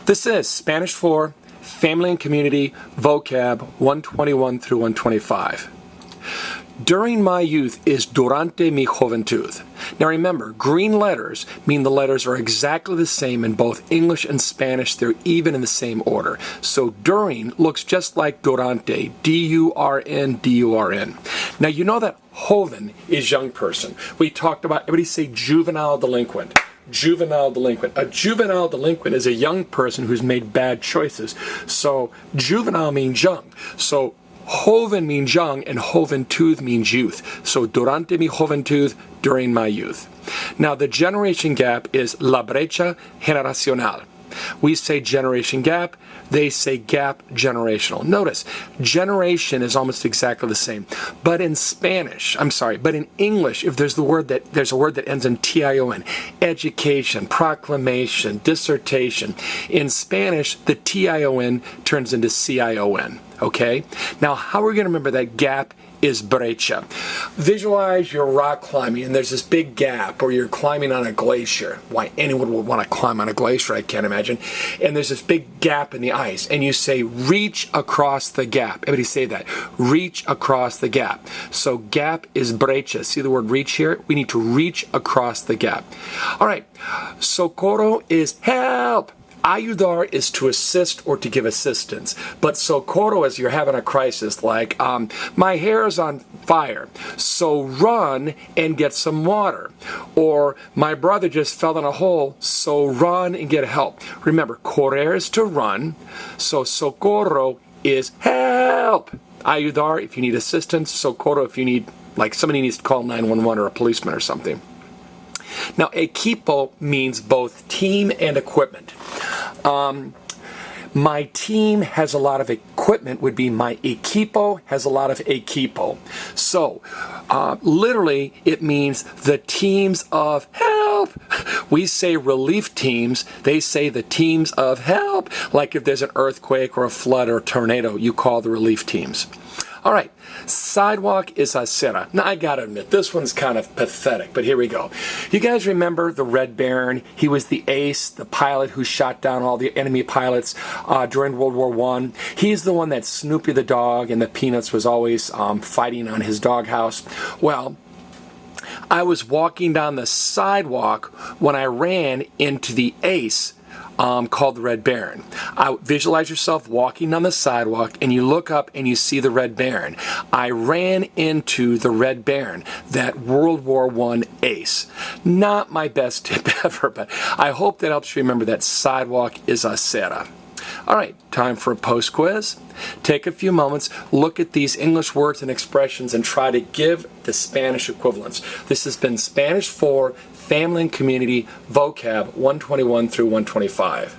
This is Spanish for Family and Community Vocab 121 through 125. During my youth is durante mi joventud. Now remember, green letters mean the letters are exactly the same in both English and Spanish. They're even in the same order. So during looks just like durante, D-U-R-N, D-U-R-N. Now you know that joven is young person. We talked about, everybody say juvenile delinquent. Juvenile delinquent. A juvenile delinquent is a young person who's made bad choices. So juvenile means young. So joven means young and joventud means youth. So durante mi joventud, during my youth. Now the generation gap is la brecha generacional. We say generation gap, they say gap generational. Notice, generation is almost exactly the same. But in English, if there's a word that ends in T-I-O-N, education, proclamation, dissertation. In Spanish, the T-I-O-N turns into C-I-O-N. Okay? Now, how are we going to remember that gap is brecha? Visualize you're rock climbing and there's this big gap, or you're climbing on a glacier. Why anyone would want to climb on a glacier, I can't imagine. And there's this big gap in the ice, and you say reach across the gap. Everybody say that. Reach across the gap. So gap is brecha. See the word reach here? We need to reach across the gap. All right. Socorro is help. Ayudar is to assist or to give assistance. But socorro is you're having a crisis, like my hair is on fire, so run and get some water. Or my brother just fell in a hole, so run and get help. Remember, correr is to run, so socorro is help. Ayudar if you need assistance, socorro if you need, like somebody needs to call 911 or a policeman or something. Now, equipo means both team and equipment. My team has a lot of equipment would be my equipo has a lot of equipo. So, literally, it means the teams of help. We say relief teams. They say the teams of help. Like if there's an earthquake or a flood or a tornado, you call the relief teams. All right, sidewalk is acera. Now, I gotta admit, this one's kind of pathetic, but here we go. You guys remember the Red Baron? He was the ace, the pilot who shot down all the enemy pilots during World War I. He's the one that Snoopy the dog and the Peanuts was always fighting on his doghouse. Well, I was walking down the sidewalk when I ran into the ace called the Red Baron. Visualize yourself walking down the sidewalk and you look up and you see the Red Baron. I ran into the Red Baron, that World War I ace. Not my best tip ever, but I hope that helps you remember that sidewalk is acera. All right, time for a post quiz. Take a few moments, look at these English words and expressions and try to give the Spanish equivalents. This has been Spanish for Family and Community Vocab 121 through 125.